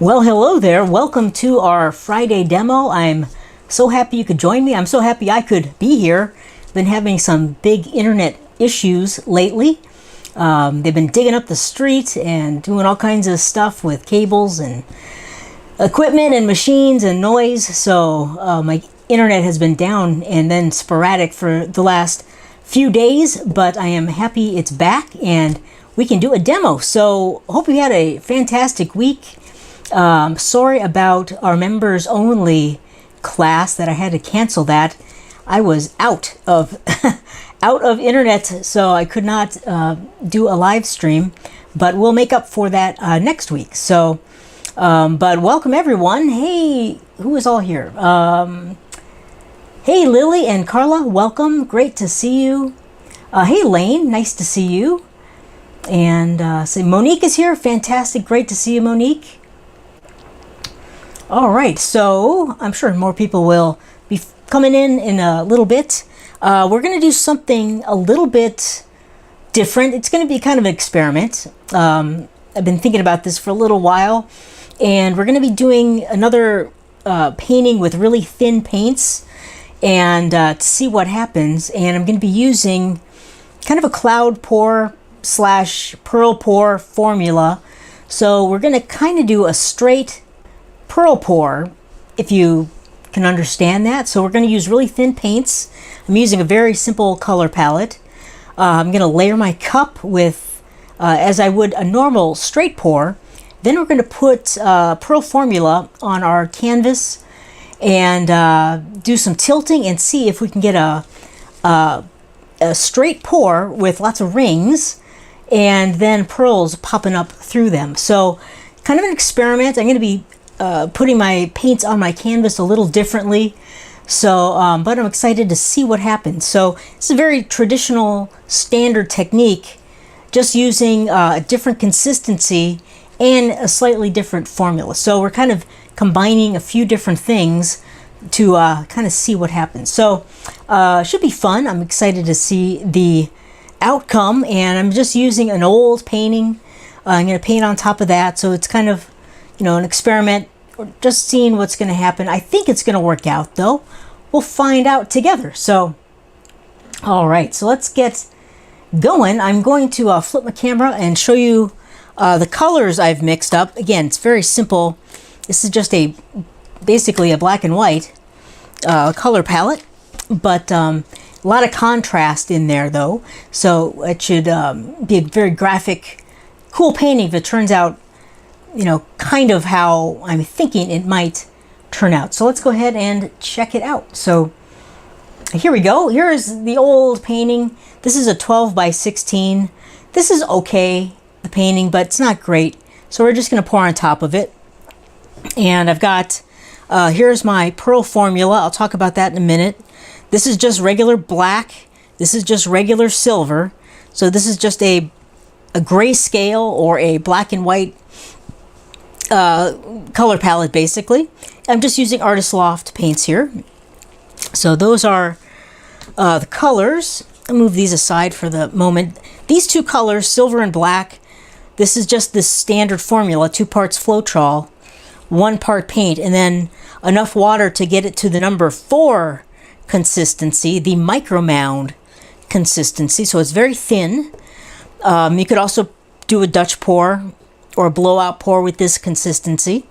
Well, hello there. Welcome to our Friday demo. I'm so happy you could join me. I'm so happy I could be here. Been having some big internet issues lately. They've been digging up the street and doing all kinds of stuff with cables and equipment and machines and noise. So my internet has been down and then sporadic for the last few days, but I am happy it's back and we can do a demo. So hope you had a fantastic week. Sorry about our members only class that I had to cancel that. I was out of out of internet, so I could not do a live stream, but we'll make up for that next week. So but welcome everyone. Hey, who is all here? Hey, Lily and Carla, welcome. Great to see you. Hey, Lane, nice to see you. And so Monique is here. Fantastic. Great to see you, Monique. All right, so I'm sure more people will be coming in a little bit. We're going to do something a little bit different. It's going to be kind of an experiment. I've been thinking about this for a little while, and we're going to be doing another painting with really thin paints and to see what happens. And I'm going to be using kind of a cloud pour / pearl pour formula. So we're going to kind of do a straight pearl pour, if you can understand that. So we're going to use really thin paints. I'm using a very simple color palette. I'm going to layer my cup with, as I would a normal straight pour. Then we're going to put pearl formula on our canvas and do some tilting and see if we can get a straight pour with lots of rings and then pearls popping up through them. So kind of an experiment. I'm going to be putting my paints on my canvas a little differently. So, but I'm excited to see what happens. So it's a very traditional standard technique, just using a different consistency and a slightly different formula. So we're kind of combining a few different things to kind of see what happens. So should be fun. I'm excited to see the outcome, and I'm just using an old painting. I'm going to paint on top of that. So it's kind of, you know, an experiment, or just seeing what's going to happen. I think it's going to work out, though. We'll find out together. So, all right, so let's get going. I'm going to flip my camera and show you the colors I've mixed up. Again, it's very simple. This is just basically a black and white color palette, but a lot of contrast in there, though. So it should be a very graphic, cool painting if it turns out, you know, kind of how I'm thinking it might turn out. So let's go ahead and check it out. So here we go. Here is the old painting. This is a 12 by 16. This is okay, the painting, but it's not great. So we're just going to pour on top of it. And I've got, here's my pearl formula. I'll talk about that in a minute. This is just regular black. This is just regular silver. So this is just a grayscale or a black and white color palette, basically. I'm just using Artist Loft paints here. So those are the colors. I'll move these aside for the moment. These two colors, silver and black, this is just this standard formula, 2 parts Floetrol, 1 part paint, and then enough water to get it to the number 4 consistency, the micro mound consistency. So it's very thin. You could also do a Dutch pour or a blowout pour with this consistency,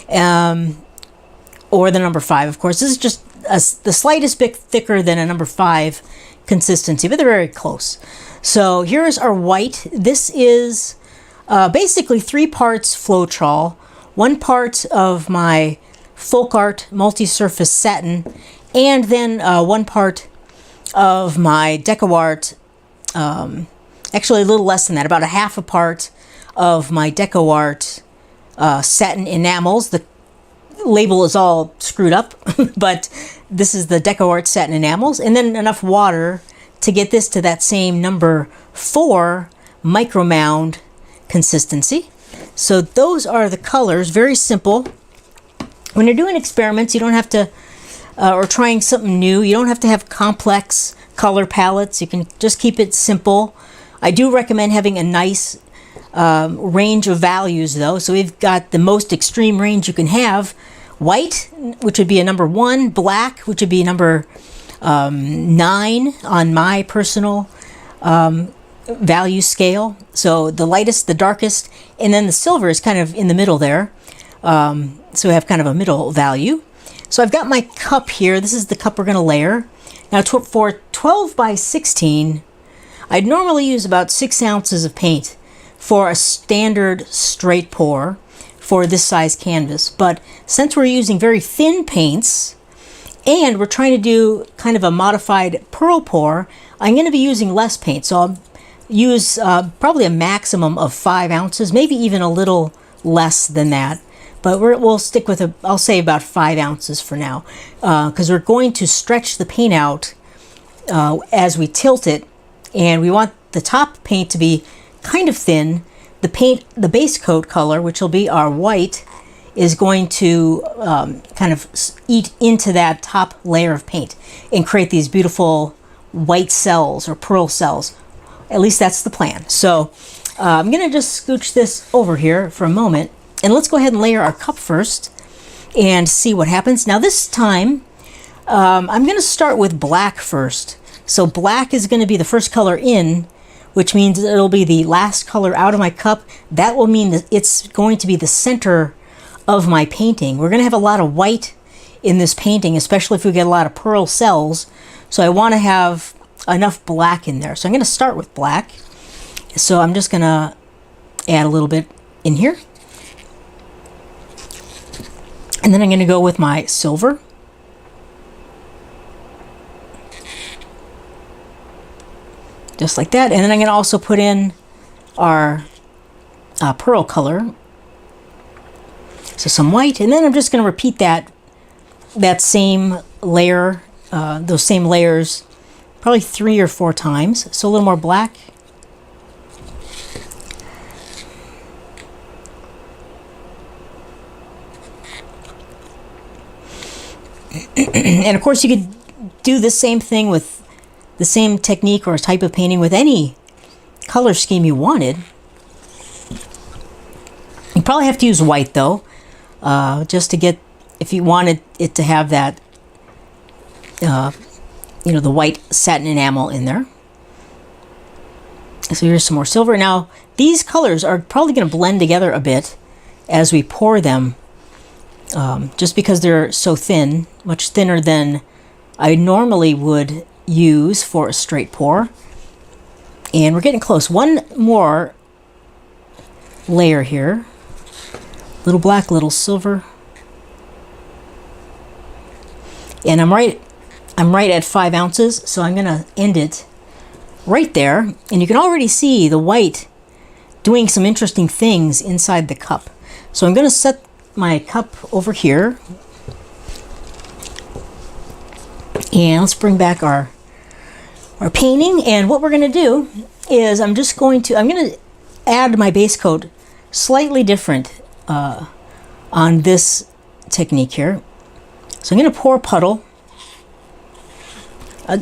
or the number 5, of course. This is just the slightest bit thicker than a number 5 consistency, but they're very close. So here's our white. This is basically 3 parts Floetrol, 1 part of my Folk Art multi-surface satin, and then 1 part of my DecoArt, actually a little less than that, about a half a part of my DecoArt satin enamels. The label is all screwed up, but this is the DecoArt satin enamels, and then enough water to get this to that same number 4 micro mound consistency. So those are the colors, very simple. When you're doing experiments, you don't have to, or trying something new, you don't have to have complex color palettes. You can just keep it simple. I do recommend having a nice range of values though. So we've got the most extreme range you can have. White, which would be a number 1. Black, which would be number 9 on my personal value scale. So the lightest, the darkest, and then the silver is kind of in the middle there. So we have kind of a middle value. So I've got my cup here. This is the cup we're going to layer. Now for 12 by 16, I'd normally use about 6 ounces of paint for a standard straight pour for this size canvas. But since we're using very thin paints and we're trying to do kind of a modified pearl pour, I'm going to be using less paint. So I'll use probably a maximum of 5 ounces, maybe even a little less than that. But we'll stick with, I'll say about 5 ounces for now, because we're going to stretch the paint out as we tilt it, and we want the top paint to be kind of thin. The base coat color, which will be our white, is going to kind of eat into that top layer of paint and create these beautiful white cells or pearl cells. At least that's the plan. So I'm going to just scooch this over here for a moment, and let's go ahead and layer our cup first and see what happens. Now this time I'm going to start with black first. So black is going to be the first color in, which means it'll be the last color out of my cup. That will mean that it's going to be the center of my painting. We're going to have a lot of white in this painting, especially if we get a lot of pearl cells. So I want to have enough black in there. So I'm going to start with black. So I'm just going to add a little bit in here. And then I'm going to go with my silver. Just like that. And then I'm going to also put in our pearl color. So some white. And then I'm just going to repeat that same layer, those same layers, probably 3 or 4 times. So a little more black. And of course you could do the same thing with the same technique or type of painting with any color scheme you wanted. You probably have to use white though, just to get, if you wanted it to have that, the white satin enamel in there. So here's some more silver. Now these colors are probably going to blend together a bit as we pour them, just because they're so thin, much thinner than I normally would use for a straight pour. And we're getting close. One more layer here. Little black, little silver. And I'm right at 5 ounces, so I'm going to end it right there. And you can already see the white doing some interesting things inside the cup. So I'm going to set my cup over here. And let's bring back our painting. And what we're going to do is I'm going to add my base coat slightly different on this technique here. So I'm going to pour a puddle, a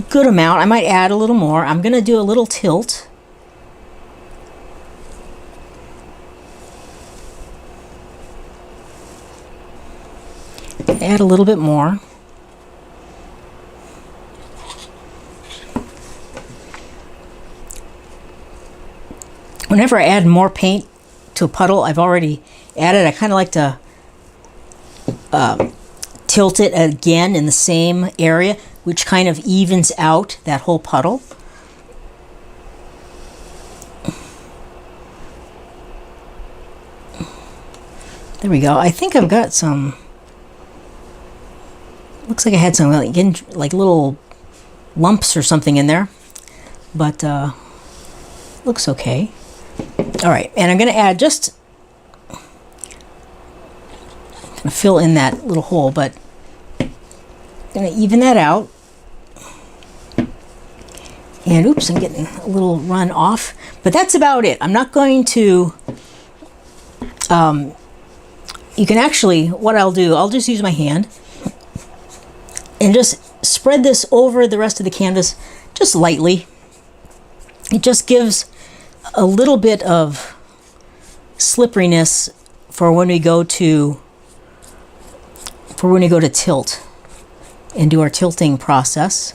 good amount. I might add a little more. I'm going to do a little tilt. Add a little bit more. Whenever I add more paint to a puddle I've already added, I kind of like to tilt it again in the same area, which kind of evens out that whole puddle. There we go. I think I've got some, looks like I had some like little lumps or something in there, but looks okay. All right, and I'm going to add just, going to fill in that little hole, but I'm going to even that out. And oops, I'm getting a little run off, but that's about it. I'm not going to, you can actually, what I'll do, I'll just use my hand and just spread this over the rest of the canvas just lightly. It just gives a little bit of slipperiness for when we go to tilt and do our tilting process.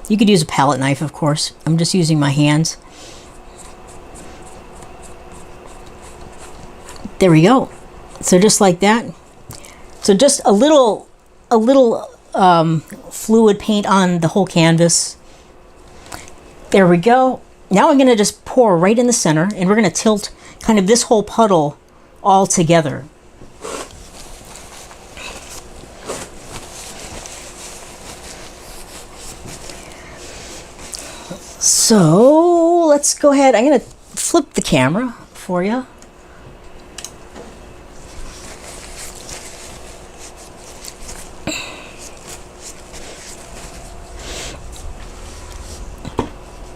You could use a palette knife, of course. I'm just using my hands. There we go. So just like that. So just a little fluid paint on the whole canvas. There we go. Now I'm going to just pour right in the center, and we're going to tilt kind of this whole puddle all together. So let's go ahead. I'm going to flip the camera for you.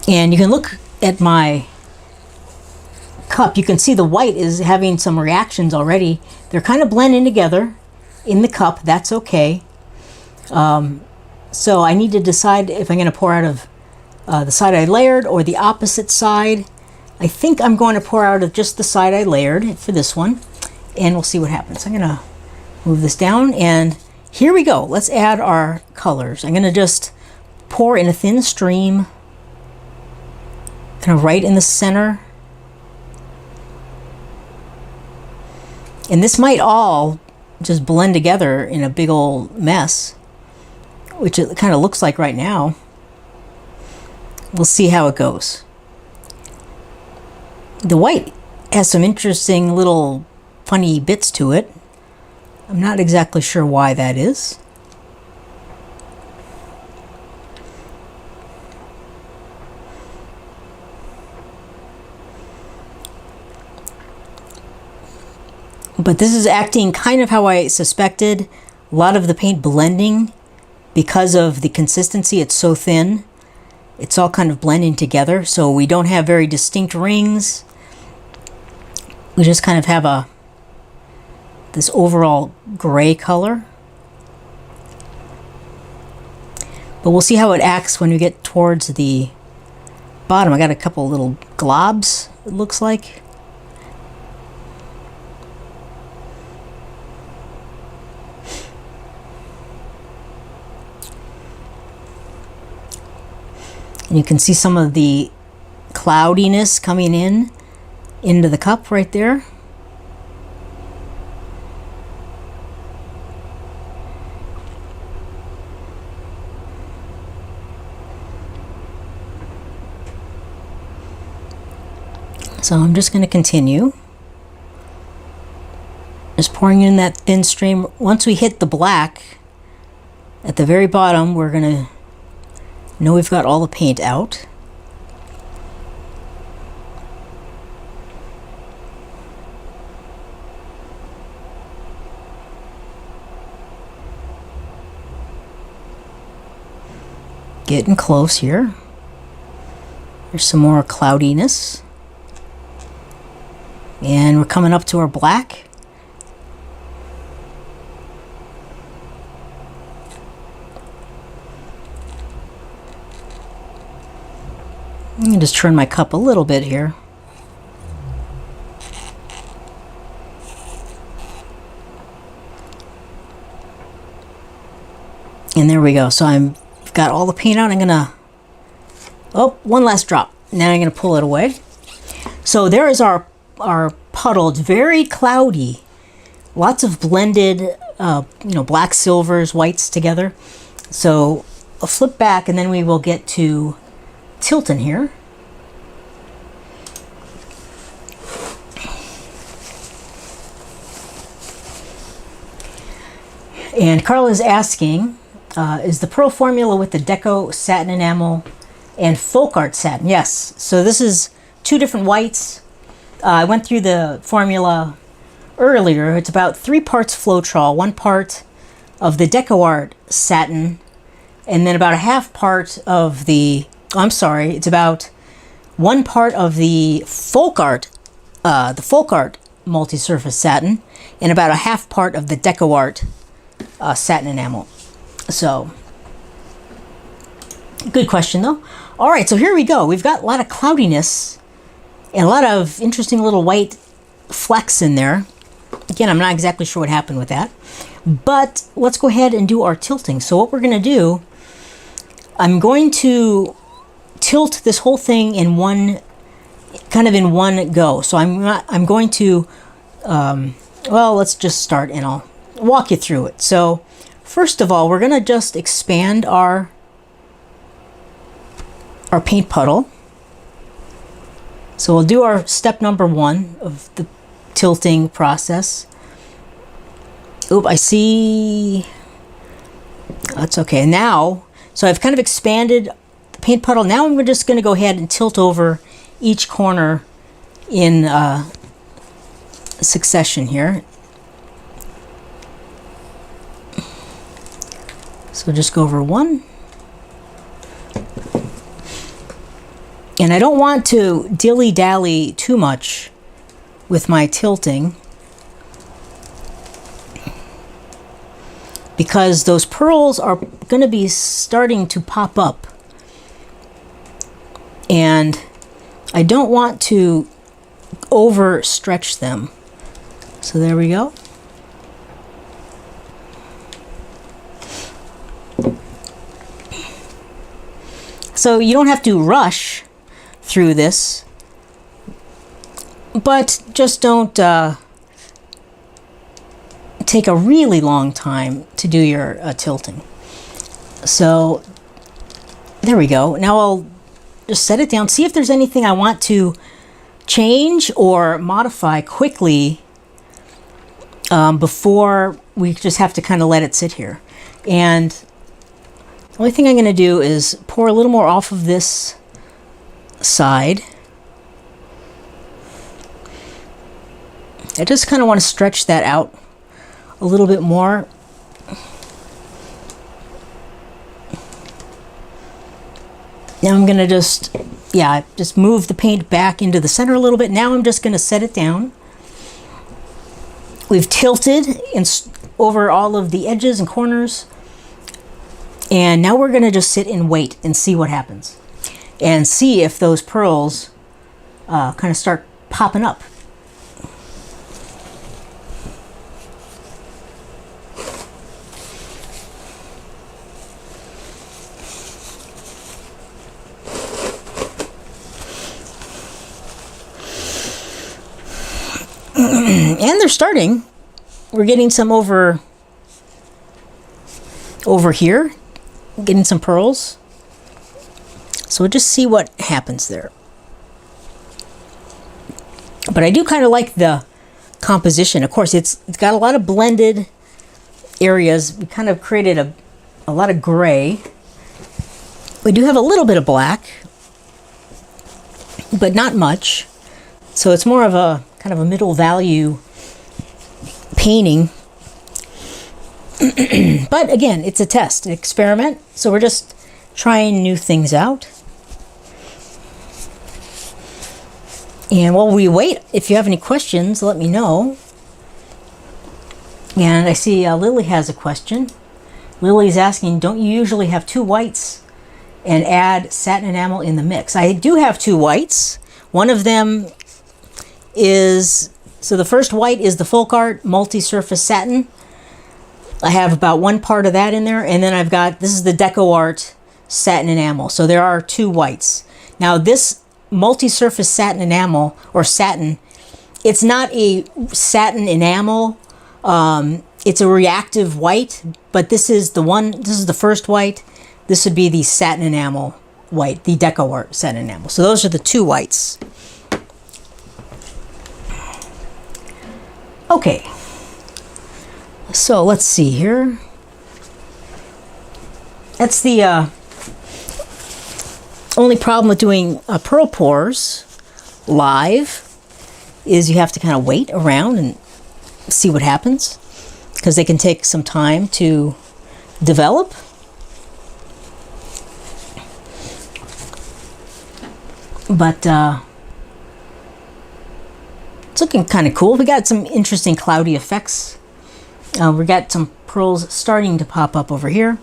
And you can look at my cup. You can see the white is having some reactions already. They're kind of blending together in the cup. That's okay. So I need to decide if I'm going to pour out of the side I layered or the opposite side. I think I'm going to pour out of just the side I layered for this one, and we'll see what happens. I'm going to move this down, and here we go. Let's add our colors. I'm going to just pour in a thin stream, kind of right in the center. And this might all just blend together in a big old mess, which it kind of looks like right now. We'll see how it goes. The white has some interesting little funny bits to it. I'm not exactly sure why that is. But this is acting kind of how I suspected. A lot of the paint blending because of the consistency. It's so thin. It's all kind of blending together. So we don't have very distinct rings. We just kind of have this overall gray color. But we'll see how it acts when we get towards the bottom. I got a couple little globs, it looks like. And you can see some of the cloudiness coming into the cup right there. So I'm just going to continue. Just pouring in that thin stream. Once we hit the black at the very bottom, we're going to know we've got all the paint out. Getting close here. There's some more cloudiness. And we're coming up to our black. I'm going to just turn my cup a little bit here. And there we go. So I've got all the paint out. I'm going to, oh, one last drop. Now I'm going to pull it away. So there is our puddle. It's very cloudy. Lots of blended, black, silvers, whites together. So I'll flip back and then we will get to tilting here. And Carla is asking, is the Pearl formula with the Deco satin enamel and folk art satin? Yes. So this is two different whites. I went through the formula earlier. It's about 3 parts Floetrol, 1 part of the Deco art satin, and then about a half part of the, it's about 1 part of the folk art multi-surface satin, and about a half part of the Deco art satin enamel. So, good question though. All right, so here we go. We've got a lot of cloudiness and a lot of interesting little white flecks in there. Again, I'm not exactly sure what happened with that. But let's go ahead and do our tilting. So what we're going to do, I'm going to tilt this whole thing in one go. So I'm going to, well, let's just start and I'll walk you through it. So first of all, we're going to just expand our paint puddle. So we'll do our step number 1 of the tilting process. Oop, I see. That's okay. Now, so I've kind of expanded the paint puddle. Now I'm just going to go ahead and tilt over each corner in succession here. So just go over one. And I don't want to dilly-dally too much with my tilting, because those pearls are going to be starting to pop up. And I don't want to overstretch them. So there we go. So you don't have to rush through this, but just don't take a really long time to do your tilting. So there we go. Now I'll just set it down, see if there's anything I want to change or modify quickly before we just have to kind of let it sit here. And the only thing I'm going to do is pour a little more off of this side. I just kind of want to stretch that out a little bit more. Now I'm going to just move the paint back into the center a little bit. Now I'm just going to set it down. We've tilted over all of the edges and corners. And now we're going to just sit and wait and see what happens. And see if those pearls kind of start popping up. And they're starting. We're getting some over here, getting some pearls. So we'll just see what happens there. But I do kind of like the composition. Of course, it's got a lot of blended areas. We kind of created a lot of gray. We do have a little bit of black, but not much. So it's more of a kind of a middle value painting. But again, it's a test, an experiment. So we're just trying new things out. And while we wait, if you have any questions, let me know. And I see Lily has a question. Lily's asking, don't you usually have 2 whites and add satin enamel in the mix? I do have 2 whites. One of them is, so the first white is the Folk Art multi-surface satin. I have about 1 part of that in there. And then I've got, this is the Deco Art satin enamel. So there are 2 whites. Now this multi-surface satin enamel, or satin, it's not a satin enamel. It's a reactive white, but this is the first white. This would be the satin enamel white, the Deco Art satin enamel. So those are the 2 whites. Okay. So let's see here. That's the only problem with doing pearl pours live is you have to kind of wait around and see what happens, because they can take some time to develop. But it's looking kind of cool. We got some interesting cloudy effects. We got some pearls starting to pop up over here.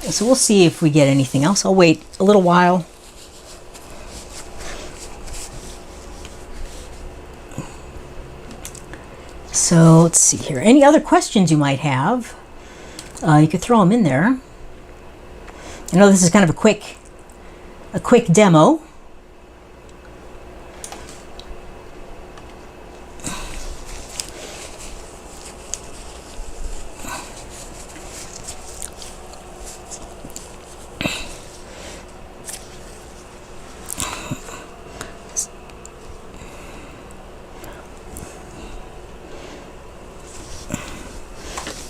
So we'll see if we get anything else. I'll wait a little while. So let's see here. Any other questions you might have, you could throw them in there. I know this is kind of a quick demo.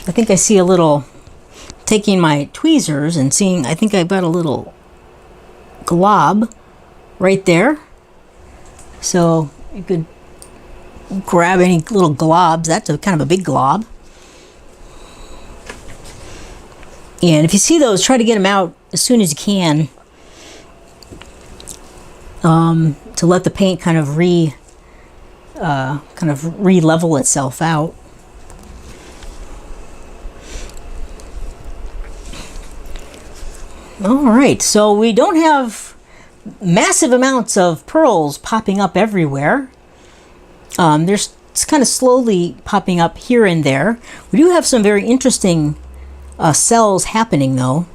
I think I see a little, taking my tweezers and seeing, I think I've got a little glob right there. So you could grab any little globs. That's a kind of a big glob. And if you see those, try to get them out as soon as you can, to let the paint kind of re-level itself out. All right, so we don't have massive amounts of pearls popping up everywhere. There's kind of slowly popping up here and there. We do have some very interesting cells happening though.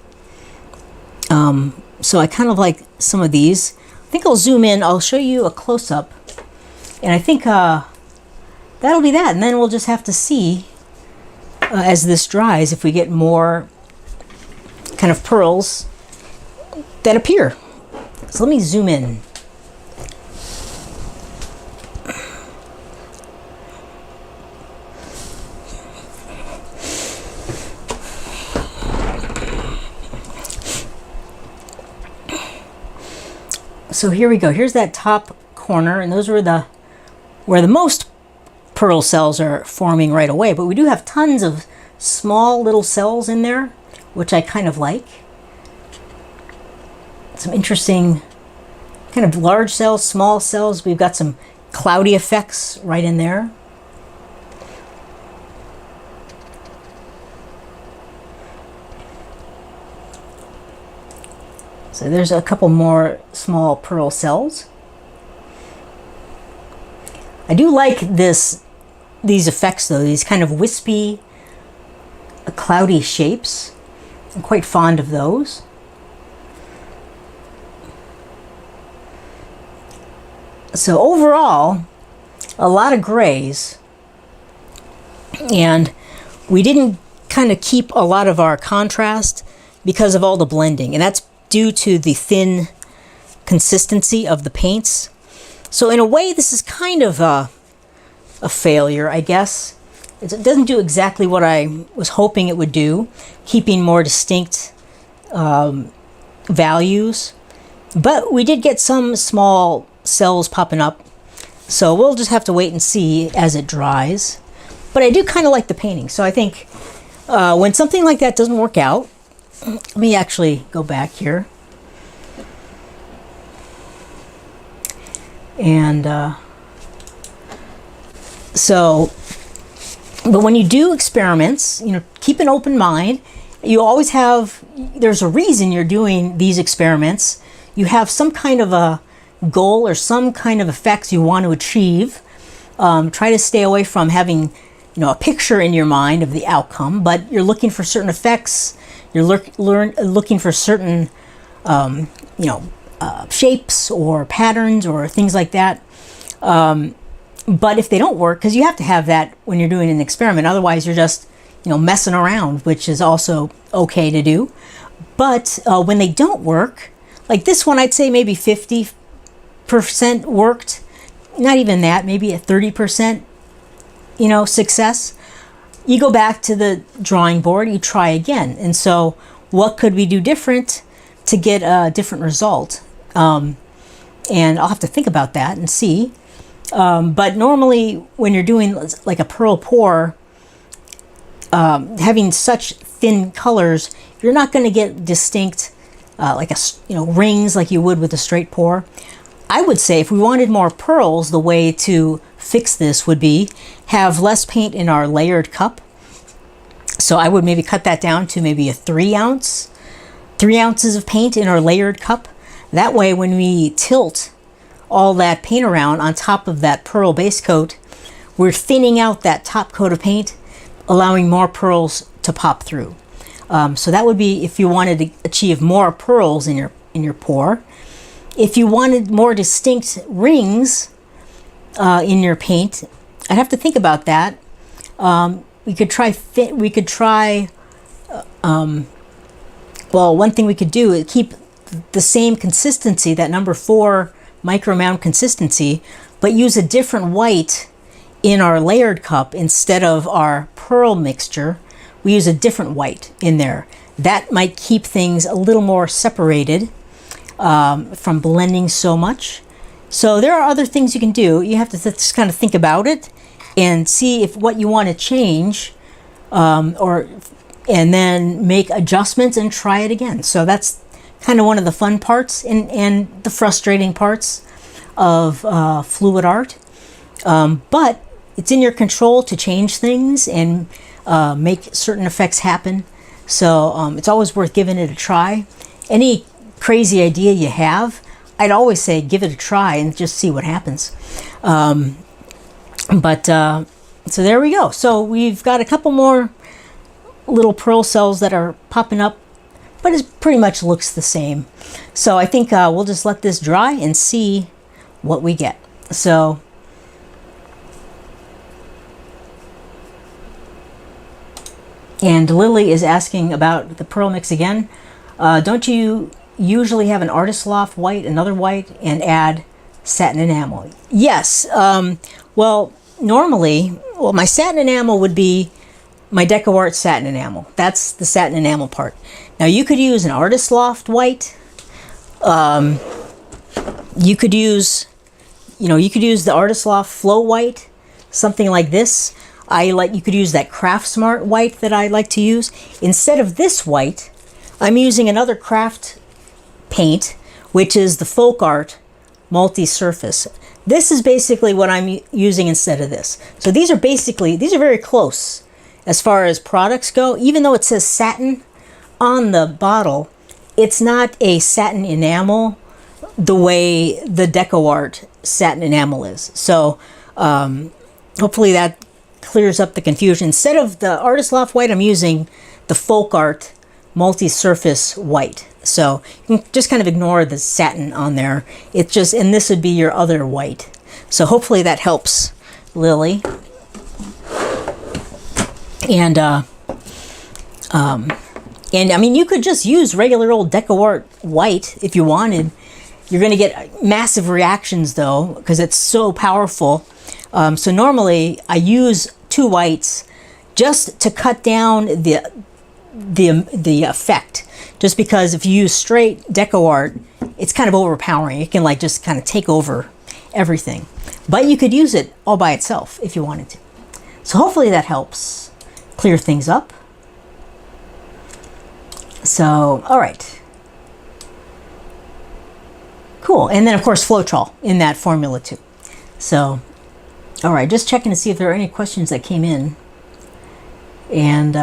So I kind of like some of these. I think I'll zoom in. I'll show you a close-up. And I think that'll be that. And then we'll just have to see as this dries if we get more kind of pearls that appear. So let me zoom in. So here we go. Here's that top corner, and those are where the most pearl cells are forming right away. But we do have tons of small little cells in there, which I kind of like. Some interesting kind of large cells, small cells. We've got some cloudy effects right in there. So there's a couple more small pearl cells. I do like these effects though, these kind of wispy, cloudy shapes. I'm quite fond of those. So overall, a lot of grays, and we didn't kind of keep a lot of our contrast because of all the blending, and that's due to the thin consistency of the paints. So in a way, this is kind of a failure, I guess. It doesn't do exactly what I was hoping it would do, keeping more distinct values. But we did get some small cells popping up, so we'll just have to wait and see as it dries. But I do kind of like the painting, so I think when something like that doesn't work out, let me actually go back here. And but when you do experiments, keep an open mind. You always have, there's a reason you're doing these experiments. You have some kind of a goal or some kind of effects you want to achieve. Try to stay away from having, a picture in your mind of the outcome, but you're looking for certain effects. You're looking for certain, shapes or patterns or things like that. But if they don't work, because you have to have that when you're doing an experiment, otherwise you're just, messing around, which is also okay to do. But when they don't work, like this one, I'd say maybe 50% worked. Not even that, maybe a 30%, success. You go back to the drawing board, you try again. And so what could we do different to get a different result? And I'll have to think about that and see. But normally when you're doing like a pearl pour, having such thin colors, you're not going to get distinct like rings like you would with a straight pour. I would say if we wanted more pearls, the way to fix this would be have less paint in our layered cup. So I would maybe cut that down to maybe a 3 ounces of paint in our layered cup. That way when we tilt all that paint around on top of that pearl base coat, we're thinning out that top coat of paint, allowing more pearls to pop through. So that would be if you wanted to achieve more pearls in your pour. If you wanted more distinct rings in your paint, I'd have to think about that. We could try. Well, one thing we could do is keep the same consistency, that number 4 micro mound consistency, but use a different white in our layered cup instead of our pearl mixture. We use a different white in there. That might keep things a little more separated from blending so much. So there are other things you can do. You have to just kind of think about it and see if what you want to change, and then make adjustments and try it again. So that's kind of one of the fun parts and the frustrating parts of fluid art. But it's in your control to change things and make certain effects happen. So it's always worth giving it a try. Any crazy idea you have, I'd always say give it a try and just see what happens. So there we go. So we've got a couple more little pearl cells that are popping up, but it pretty much looks the same. So I think we'll just let this dry and see what we get. So and Lily is asking about the pearl mix again. Don't you usually have an Artist Loft white, another white, and add satin enamel? Yes. Well, normally, my satin enamel would be my DecoArt satin enamel. That's the satin enamel part. Now you could use an Artist Loft white. You could use the Artist Loft Flow white, something like this. You could use that Craft Smart white that I like to use. Instead of this white, I'm using another craft paint, which is the Folk Art Multi-Surface. This is basically what I'm using instead of this. So these are very close as far as products go. Even though it says satin on the bottle, it's not a satin enamel the way the DecoArt satin enamel is. So hopefully that clears up the confusion. Instead of the Artist Loft white, I'm using the Folk Art Multi-Surface white. So you can just kind of ignore the satin on there. It's just, and this would be your other white. So hopefully that helps, Lily. And I mean, you could just use regular old DecoArt white if you wanted. You're going to get massive reactions though, because it's so powerful. So normally I use 2 whites just to cut down the effect. Just because if you use straight DecoArt, it's kind of overpowering. It can just kind of take over everything. But you could use it all by itself if you wanted to. So hopefully that helps clear things up. So, all right. Cool. And then of course Floetrol in that formula too. So, all right, just checking to see if there are any questions that came in. And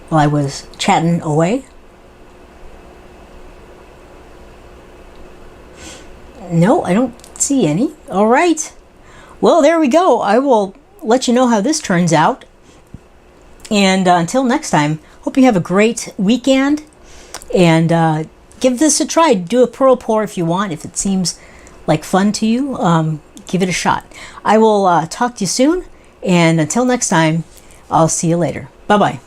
while I was chatting away. No, I don't see any. All right. Well, there we go. I will let you know how this turns out. And until next time, hope you have a great weekend. And give this a try. Do a pearl pour if you want. If it seems like fun to you, give it a shot. I will talk to you soon. And until next time, I'll see you later. Bye-bye.